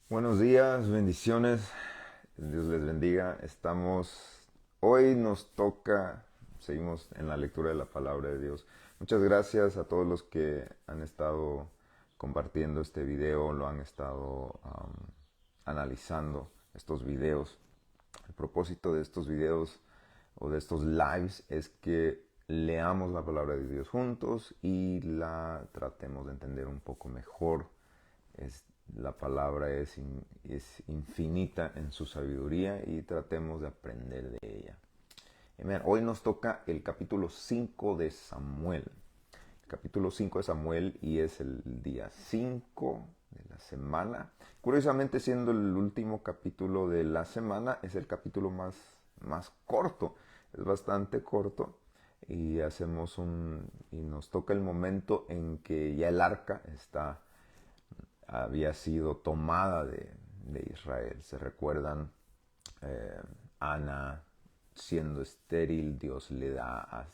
Buenos días, bendiciones, Dios les bendiga. Hoy nos toca, seguimos en la lectura de la palabra de Dios. Muchas gracias a todos los que han estado compartiendo este video, lo han estado analizando estos videos. El propósito de estos videos o de estos lives es que leamos la palabra de Dios juntos y la tratemos de entender un poco mejor. La palabra es infinita en su sabiduría y tratemos de aprender de ella. Amén. Hoy nos toca el capítulo 5 de Samuel. El capítulo 5 de Samuel y es el día 5 de la semana. Curiosamente, siendo el último capítulo de la semana, es el capítulo más corto. Es bastante corto. Y y nos toca el momento en que ya el arca había sido tomada de Israel. Se recuerdan, eh, Ana siendo estéril, Dios le da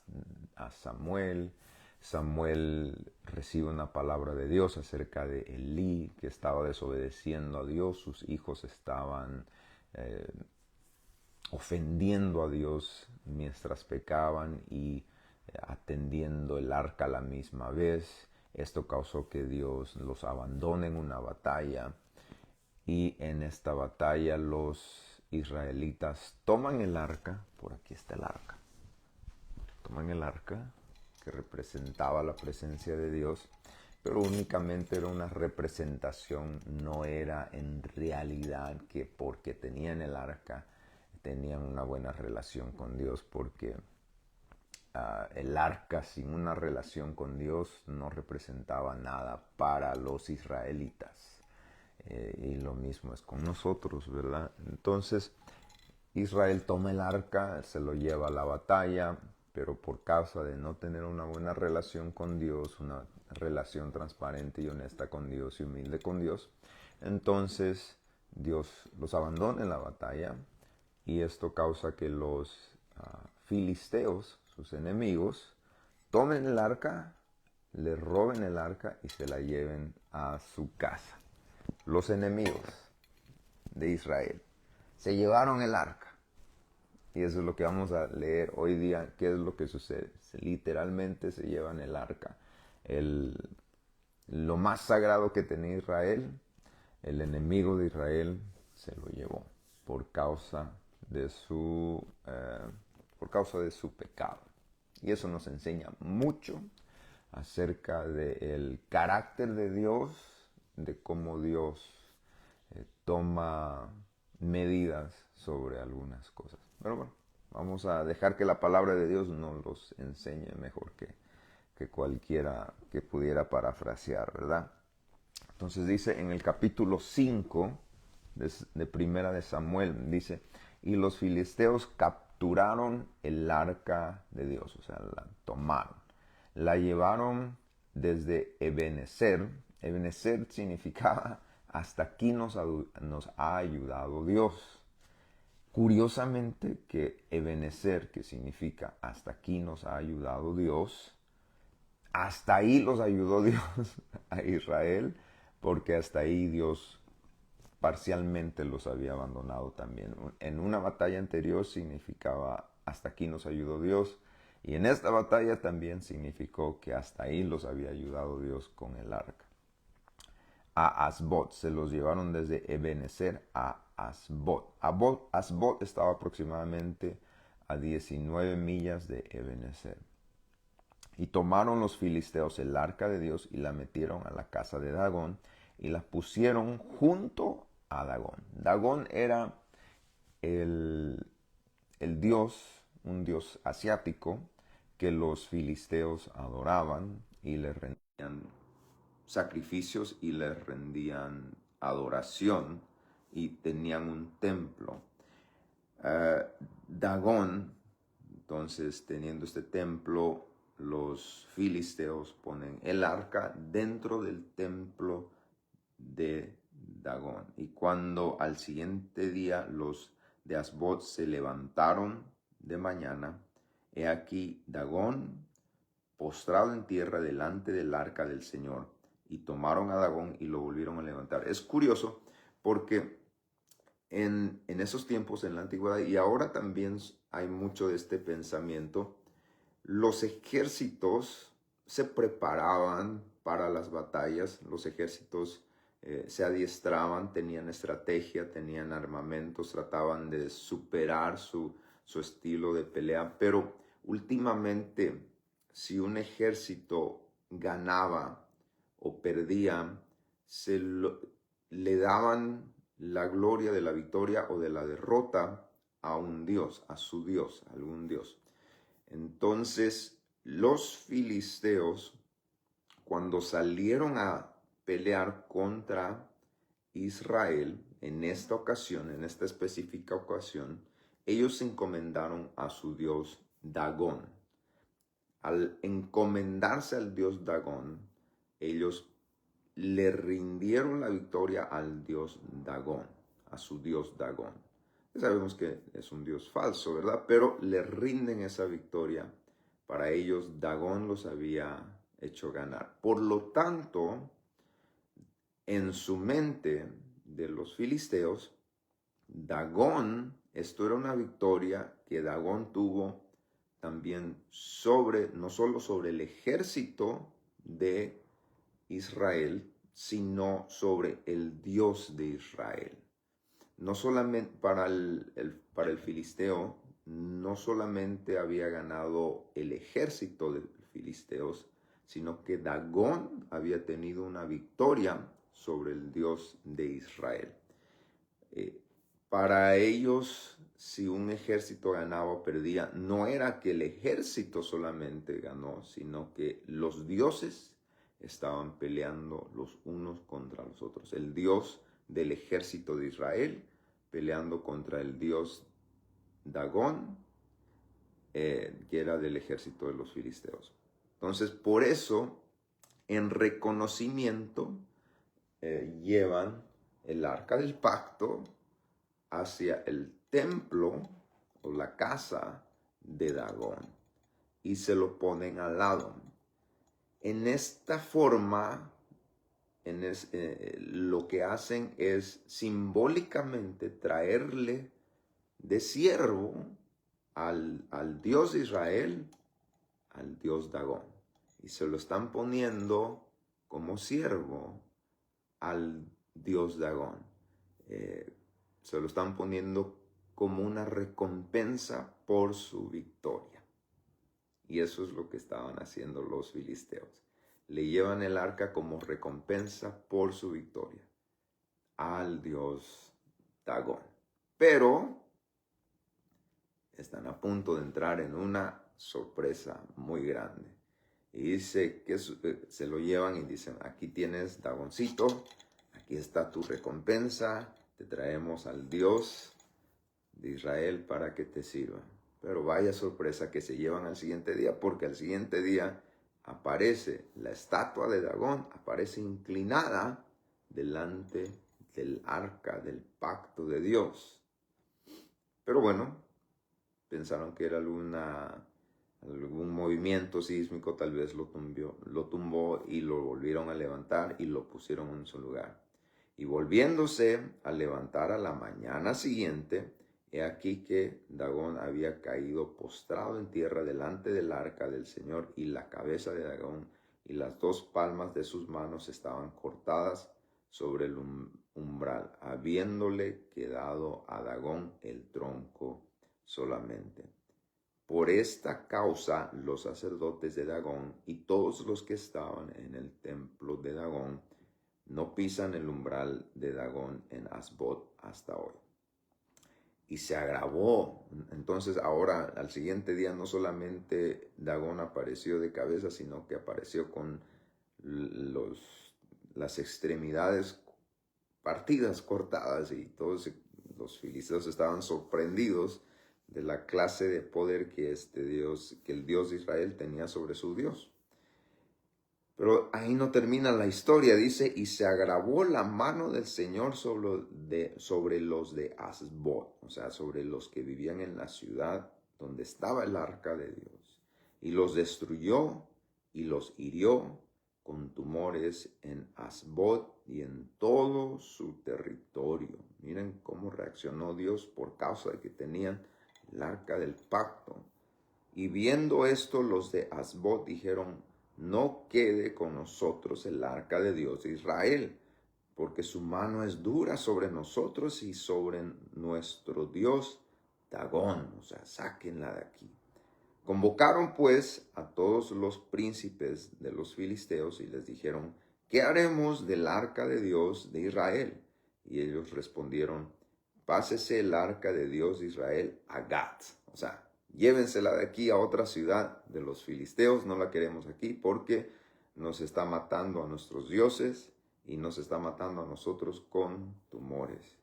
a Samuel. Samuel recibe una palabra de Dios acerca de Elí, que estaba desobedeciendo a Dios. Sus hijos estaban eh, ofendiendo a Dios mientras pecaban y atendiendo el arca a la misma vez. Esto causó que Dios los abandone en una batalla y en esta batalla los israelitas toman el arca, por aquí está el arca, toman el arca que representaba la presencia de Dios, pero únicamente era una representación, no era en realidad que porque tenían el arca tenían una buena relación con Dios, porque el arca sin una relación con Dios no representaba nada para los israelitas. Y lo mismo es con nosotros, ¿verdad? Entonces, Israel toma el arca, se lo lleva a la batalla, pero por causa de no tener una buena relación con Dios, una relación transparente y honesta con Dios y humilde con Dios, entonces Dios los abandona en la batalla y esto causa que los filisteos, sus enemigos, tomen el arca, le roben el arca y se la lleven a su casa. Los enemigos de Israel se llevaron el arca. Y eso es lo que vamos a leer hoy día. ¿Qué es lo que sucede? Literalmente se llevan el arca. El, lo más sagrado que tenía Israel, el enemigo de Israel se lo llevó por causa de por causa de su pecado. Y eso nos enseña mucho acerca del carácter de Dios, de cómo Dios toma medidas sobre algunas cosas. Pero bueno, vamos a dejar que la palabra de Dios nos los enseñe mejor que cualquiera que pudiera parafrasear, ¿verdad? Entonces dice en el capítulo 5 de Primera de Samuel, dice, y los filisteos capturaron el arca de Dios, o sea, la tomaron. La llevaron desde Ebenezer. Ebenezer significaba hasta aquí nos ha ayudado Dios. Curiosamente que Ebenezer, que significa hasta aquí nos ha ayudado Dios, hasta ahí los ayudó Dios a Israel, porque hasta ahí Dios parcialmente los había abandonado también. En una batalla anterior significaba hasta aquí nos ayudó Dios, y en esta batalla también significó que hasta ahí los había ayudado Dios con el arca. A Asbot se los llevaron desde Ebenezer a Asbot. Asbot estaba aproximadamente a 19 millas de Ebenezer. Y tomaron los filisteos el arca de Dios y la metieron a la casa de Dagón y la pusieron junto a Dagón. Dagón era el, el dios, un dios asiático que los filisteos adoraban y le rendían sacrificios y le rendían adoración y tenían un templo. Dagón, entonces teniendo este templo, los filisteos ponen el arca dentro del templo de Dagón. Y cuando al siguiente día los de Asbot se levantaron de mañana, he aquí Dagón postrado en tierra delante del arca del Señor, y tomaron a Dagón y lo volvieron a levantar. Es curioso porque en esos tiempos, en la antigüedad, y ahora también hay mucho de este pensamiento, los ejércitos se preparaban para las batallas, los ejércitos se adiestraban, tenían estrategia, tenían armamentos, trataban de superar su estilo de pelea, pero últimamente si un ejército ganaba o perdía, le daban la gloria de la victoria o de la derrota a un dios, a su dios, a algún dios. Entonces, los filisteos, cuando salieron a pelear contra Israel, en esta ocasión, en esta específica ocasión, ellos se encomendaron a su dios Dagón. Al encomendarse al dios Dagón, ellos le rindieron la victoria al dios Dagón, a su dios Dagón. Sabemos que es un dios falso, ¿verdad? Pero le rinden esa victoria. Para ellos, Dagón los había hecho ganar. Por lo tanto, en su mente de los filisteos, Dagón, esto era una victoria que Dagón tuvo también sobre, no solo sobre el ejército de Israel, sino sobre el Dios de Israel. No solamente para el filisteo, no solamente había ganado el ejército de filisteos, sino que Dagón había tenido una victoria sobre el Dios de Israel. Para ellos, si un ejército ganaba o perdía, no era que el ejército solamente ganó, sino que los dioses estaban peleando los unos contra los otros. El Dios del ejército de Israel peleando contra el Dios Dagón, que era del ejército de los filisteos. Entonces, por eso, en reconocimiento, llevan el arca del pacto hacia el templo o la casa de Dagón y se lo ponen al lado. En esta forma, lo que hacen es simbólicamente traerle de siervo al Dios de Israel, al Dios Dagón. Y se lo están poniendo como siervo al Dios Dagón. Se lo están poniendo como una recompensa por su victoria. Y eso es lo que estaban haciendo los filisteos. Le llevan el arca como recompensa por su victoria al dios Dagón. Pero están a punto de entrar en una sorpresa muy grande. Y dice que se lo llevan y dicen, aquí tienes Dagoncito, aquí está tu recompensa, te traemos al Dios de Israel para que te sirva. Pero vaya sorpresa que se llevan al siguiente día, porque al siguiente día aparece la estatua de Dagón, aparece inclinada delante del arca del pacto de Dios. Pero bueno, pensaron que era algún movimiento sísmico, tal vez lo tumbó y lo volvieron a levantar y lo pusieron en su lugar. Y volviéndose a levantar a la mañana siguiente, he aquí que Dagón había caído postrado en tierra delante del arca del Señor, y la cabeza de Dagón y las dos palmas de sus manos estaban cortadas sobre el umbral, habiéndole quedado a Dagón el tronco solamente. Por esta causa los sacerdotes de Dagón y todos los que estaban en el templo de Dagón no pisan el umbral de Dagón en Asbot hasta hoy. Y se agravó. Entonces ahora, al siguiente día, no solamente Dagón apareció de cabeza, sino que apareció con las extremidades partidas, cortadas, y todos los filisteos estaban sorprendidos de la clase de poder que el Dios de Israel tenía sobre su Dios. Pero ahí no termina la historia, dice, y se agravó la mano del Señor sobre los de Asbot, o sea, sobre los que vivían en la ciudad donde estaba el arca de Dios, y los destruyó y los hirió con tumores en Asbot y en todo su territorio. Miren cómo reaccionó Dios por causa de que tenían el arca del pacto. Y viendo esto, los de Asbot dijeron: no quede con nosotros el arca de Dios de Israel, porque su mano es dura sobre nosotros y sobre nuestro Dios Dagón. O sea, sáquenla de aquí. Convocaron pues a todos los príncipes de los filisteos y les dijeron: ¿qué haremos del arca de Dios de Israel? Y ellos respondieron: pásese el arca de Dios de Israel a Gat. O sea, llévensela de aquí a otra ciudad de los filisteos. No la queremos aquí porque nos está matando a nuestros dioses y nos está matando a nosotros con tumores.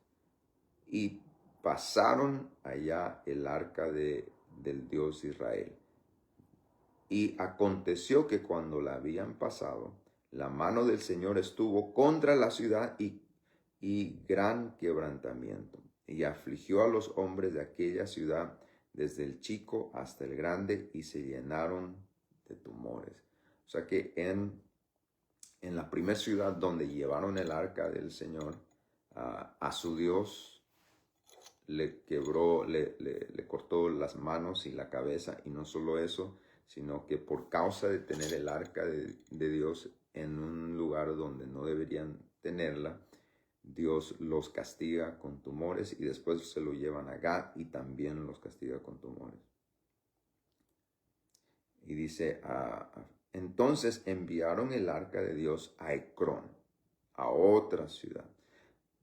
Y pasaron allá el arca del Dios Israel. Y aconteció que cuando la habían pasado, la mano del Señor estuvo contra la ciudad y gran quebrantamiento. Y afligió a los hombres de aquella ciudad, desde el chico hasta el grande, y se llenaron de tumores. O sea que en la primera ciudad donde llevaron el arca del Señor, a su Dios le quebró, le cortó las manos y la cabeza, y no solo eso, sino que por causa de tener el arca de Dios en un lugar donde no deberían tenerla, Dios los castiga con tumores y después se lo llevan a Gad y también los castiga con tumores. Y dice, entonces enviaron el arca de Dios a Ecrón, a otra ciudad.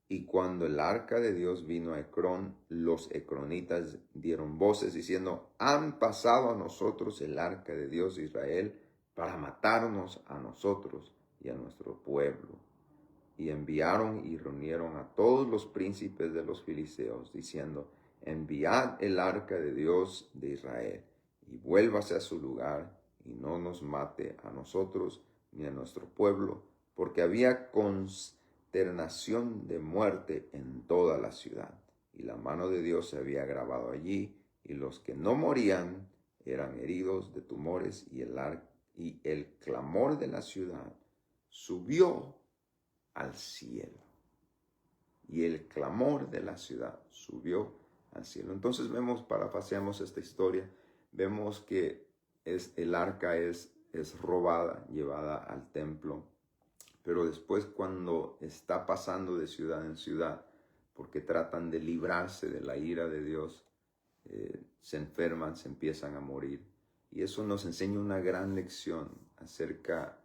Y cuando el arca de Dios vino a Ecrón, los ecronitas dieron voces diciendo: han pasado a nosotros el arca de Dios de Israel para matarnos a nosotros y a nuestro pueblo. Y enviaron y reunieron a todos los príncipes de los filisteos, diciendo: enviad el arca de Dios de Israel, y vuélvase a su lugar, y no nos mate a nosotros ni a nuestro pueblo, porque había consternación de muerte en toda la ciudad, y la mano de Dios se había grabado allí, y los que no morían eran heridos de tumores, y el clamor de la ciudad subió al cielo. Y el clamor de la ciudad subió al cielo. Entonces parapaseamos esta historia, vemos que el arca es robada, llevada al templo, pero después cuando está pasando de ciudad en ciudad, porque tratan de librarse de la ira de Dios, se enferman, se empiezan a morir. Y eso nos enseña una gran lección acerca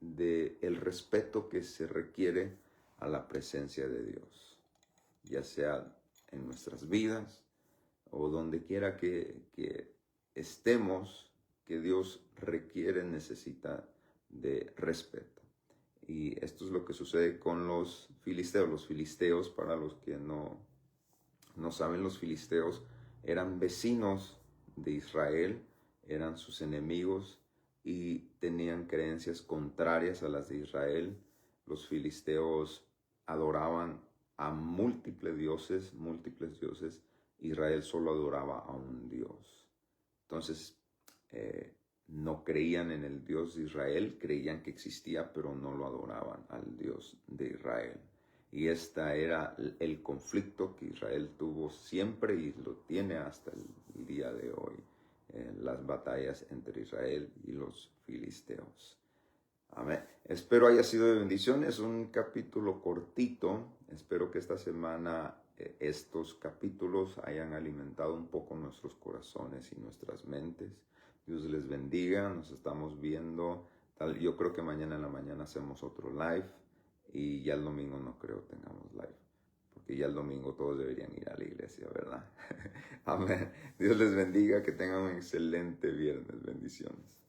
del respeto que se requiere a la presencia de Dios, ya sea en nuestras vidas o donde quiera que estemos, que Dios requiere, necesita de respeto. Y esto es lo que sucede con los filisteos. Los filisteos, para los que no saben, los filisteos eran vecinos de Israel, eran sus enemigos y tenían creencias contrarias a las de Israel. Los filisteos adoraban a múltiples dioses. Israel solo adoraba a un Dios. Entonces, no creían en el Dios de Israel, creían que existía, pero no lo adoraban al Dios de Israel. Y este era el conflicto que Israel tuvo siempre y lo tiene hasta el día de hoy, las batallas entre Israel y los filisteos. Amén. Espero haya sido de bendición. Es un capítulo cortito. Espero que esta semana estos capítulos hayan alimentado un poco nuestros corazones y nuestras mentes. Dios les bendiga. Nos estamos viendo. Yo creo que mañana en la mañana hacemos otro live. Y ya el domingo no creo tengamos live. Porque ya el domingo todos deberían ir a la iglesia, ¿verdad? Amén. Dios les bendiga. Que tengan un excelente viernes. Bendiciones.